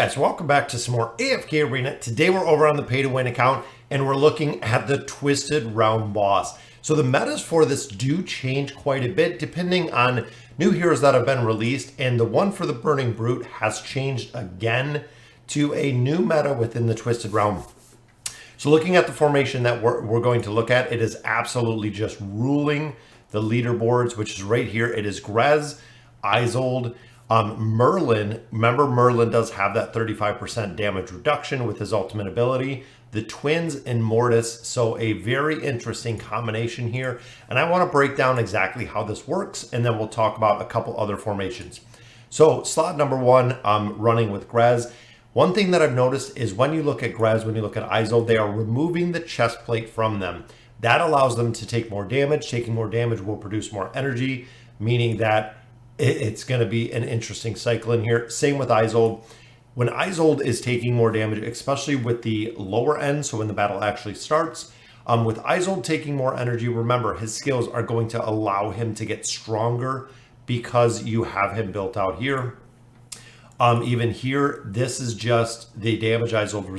guys, welcome back to some more AFK Arena. Today we're over on the pay to win account and we're looking at the Twisted Realm boss. So the metas for this do change quite a bit depending on new heroes that have been released, and the one for the Burning Brute has changed again to a new meta within the Twisted Realm. So looking at the formation that we're going to look at, it is absolutely just ruling the leaderboards, which is right here. It is Grez, Isolde, Merlin. Remember, Merlin does have that 35% damage reduction with his ultimate ability. The twins and Mortis, so a very interesting combination here. And I want to break down exactly how this works, and then we'll talk about a couple other formations. So slot number one, running with Grez. One thing that I've noticed is when you look at Grez, when you look at Isolde, they are removing the chest plate from them. That allows them to take more damage. Taking more damage will produce more energy, meaning that it's going to be an interesting cycle in here. Same with Isolde. When Isolde is taking more damage, especially with the lower end, so when the battle actually starts, with Isolde taking more energy, remember his skills are going to allow him to get stronger because you have him built out here. Even here, this is just the damage Isolde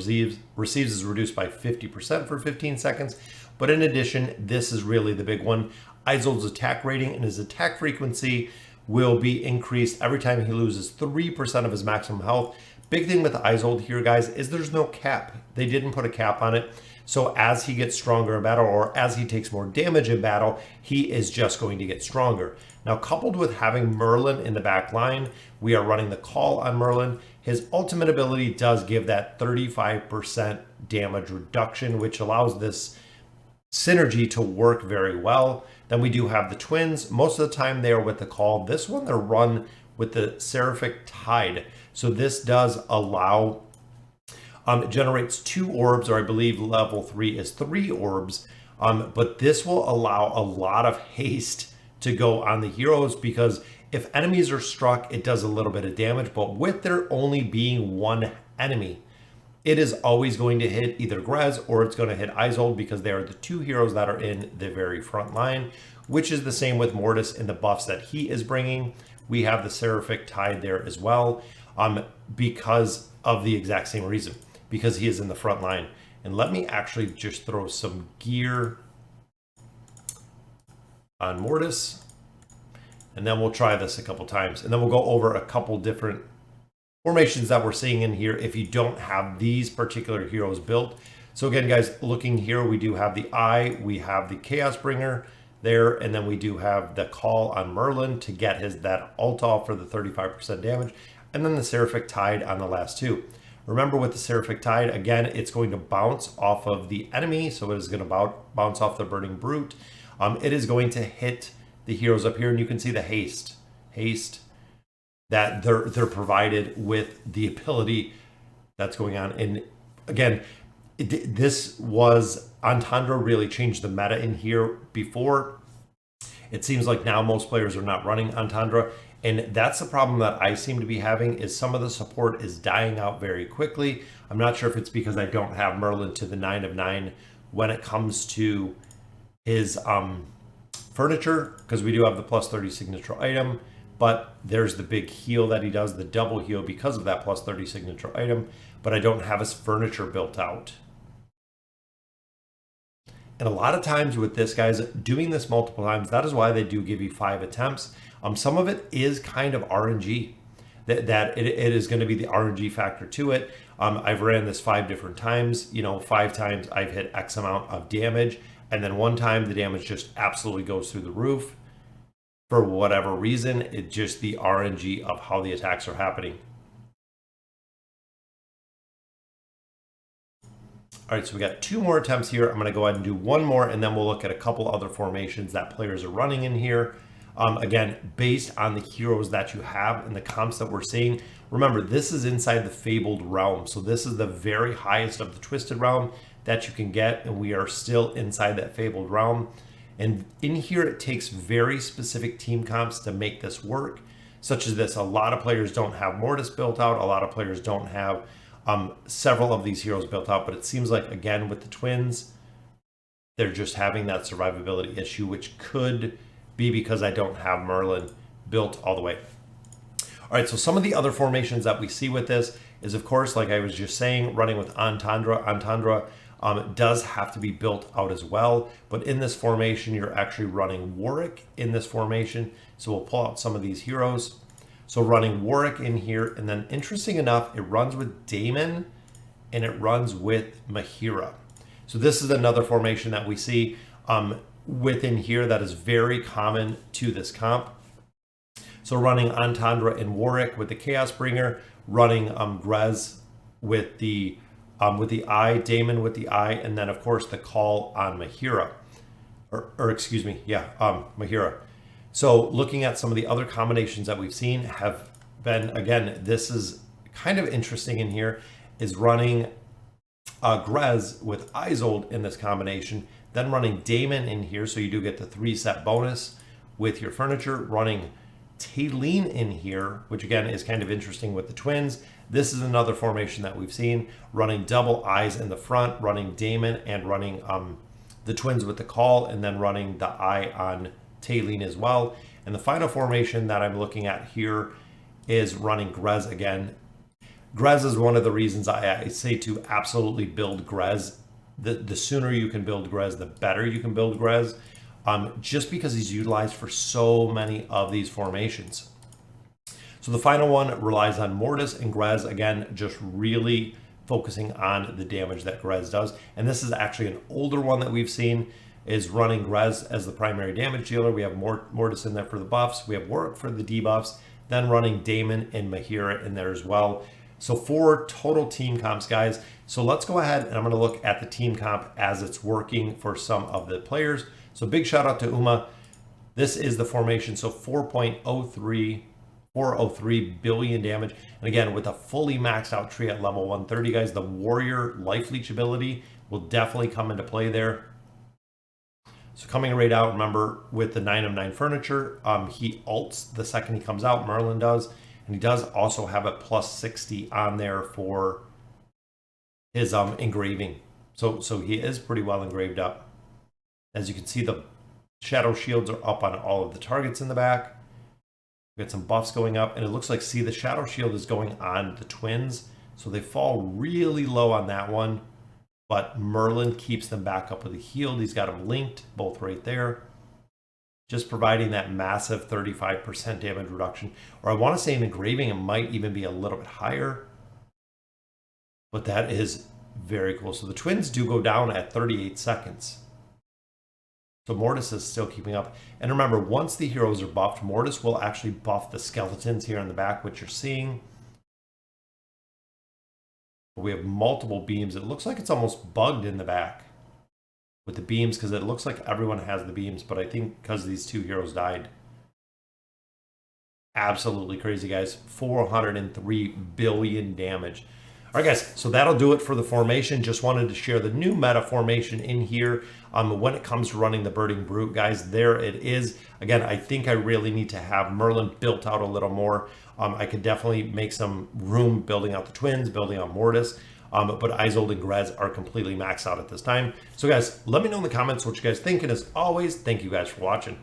receives is reduced by 50% for 15 seconds. But in addition, this is really the big one. Isolde's attack rating and his attack frequency will be increased every time he loses 3% of his maximum health. Big thing with Isolde here, guys, is there's no cap. They didn't put a cap on it. So as he gets stronger in battle, or as he takes more damage in battle, he is just going to get stronger. Now, coupled with having Merlin in the back line, we are running the call on Merlin. His ultimate ability does give that 35% damage reduction, which allows this synergy to work very well. Then we do have the twins. Most of the time they are with the call. This one, they're run with the Seraphic Tide. So this does allow, it generates 2 orbs, or I believe level 3 is 3 orbs. But this will allow a lot of haste to go on the heroes, because if enemies are struck, it does a little bit of damage. But with there only being one enemy, it is always going to hit either Grez or it's going to hit Isolde, because they are the 2 heroes that are in the very front line, which is the same with Mortis and the buffs that he is bringing. We have the Seraphic Tide there as well, because of the exact same reason, because he is in the front line. And let me actually just throw some gear on Mortis, and then we'll try this a couple times, and then we'll go over a couple different formations that we're seeing in here if you don't have these particular heroes built. So again, guys, looking here, we do have the Eye, we have the Chaos Bringer there, and then we do have the call on Merlin to get that ult off for the 35% damage, and then the Seraphic Tide on the last 2. Remember, with the Seraphic Tide, again, it's going to bounce off of the enemy, so it is going to bounce off the Burning Brute. It is going to hit the heroes up here, and you can see the haste that they're provided with the ability that's going on. And again, this was, Entendre really changed the meta in here. Before, it seems like now most players are not running Entendre, and that's the problem that I seem to be having, is some of the support is dying out very quickly. I'm not sure if it's because I don't have Merlin to the 9 of 9 when it comes to his furniture, because we do have the plus 30 signature item, but there's the big heal that he does, the double heal, because of that plus 30 signature item, but I don't have his furniture built out. And a lot of times with this, guys, doing this multiple times, that is why they do give you 5 attempts. Some of it is kind of RNG, that it is going to be the RNG factor to it. I've ran this 5 different times, 5 times I've hit X amount of damage, and then one time the damage just absolutely goes through the roof. For whatever reason, it's just the RNG of how the attacks are happening. All right, so we got 2 more attempts here. I'm going to go ahead and do 1 more, and then we'll look at a couple other formations that players are running in here. Again, based on the heroes that you have and the comps that we're seeing. Remember, this is inside the Fabled Realm, so this is the very highest of the Twisted Realm that you can get, and we are still inside that Fabled Realm. And in here, it takes very specific team comps to make this work, such as this. A lot of players don't have Mortis built out. A lot of players don't have several of these heroes built out. But it seems like, again, with the twins, they're just having that survivability issue, which could be because I don't have Merlin built all the way. All right, so some of the other formations that we see with this is, of course, like I was just saying, running with Entendre. Entendre does have to be built out as well. But in this formation, you're actually running Warwick in this formation. So we'll pull out some of these heroes. So running Warwick in here. And then interesting enough, it runs with Daemon and it runs with Mahira. So this is another formation that we see within here that is very common to this comp. So running Entendre and Warwick with the Chaos Bringer, running Grez with the eye, Daemon with the eye, and then of course the call on Mahira, or excuse me, yeah, Mahira. So looking at some of the other combinations that we've seen have been, again, this is kind of interesting in here, is running Grez with Isolde in this combination, then running Daemon in here, so you do get the 3-set bonus with your furniture, running Talene in here, which again is kind of interesting with the twins. This is another formation that we've seen, running double eyes in the front, running Daemon and running the twins with the call, and then running the eye on Talene as well. And the final formation that I'm looking at here is running Grez again. Grez is one of the reasons I say to absolutely build Grez. The sooner you can build Grez, the better you can build Grez, just because he's utilized for so many of these formations. So the final one relies on Mortis and Grez, again, just really focusing on the damage that Grez does. And this is actually an older one that we've seen, is running Grez as the primary damage dealer. We have Mortis in there for the buffs. We have Warwick for the debuffs, then running Daemon and Mahira in there as well. So 4 total team comps, guys. So let's go ahead and I'm going to look at the team comp as it's working for some of the players. So big shout out to Uma. This is the formation. So 403 billion damage. And again, with a fully maxed out tree at level 130, guys, the warrior life leech ability will definitely come into play there. So coming right out, remember with the 9 of 9 furniture, he ults the second he comes out, Merlin does. And he does also have a plus 60 on there for his engraving. So he is pretty well engraved up. As you can see, the shadow shields are up on all of the targets in the back. We got some buffs going up, and it looks like, see, the shadow shield is going on the twins. So they fall really low on that one, but Merlin keeps them back up with a healed. He's got them linked, both right there. Just providing that massive 35% damage reduction. Or I want to say in engraving, it might even be a little bit higher. But that is very cool. So the twins do go down at 38 seconds. So Mortis is still keeping up. And remember, once the heroes are buffed, Mortis will actually buff the skeletons here in the back, which you're seeing. But we have multiple beams. It looks like it's almost bugged in the back with the beams, because it looks like everyone has the beams, but I think because these 2 heroes died. Absolutely crazy, guys. 403 billion damage. All right, guys, so that'll do it for the formation. Just wanted to share the new meta formation in here. When it comes to running the Birding Brute, guys, there it is. Again, I think I really need to have Merlin built out a little more. I could definitely make some room building out the twins, building out Mortis. But Isolde and Grez are completely maxed out at this time. So guys, let me know in the comments what you guys think. And as always, thank you guys for watching.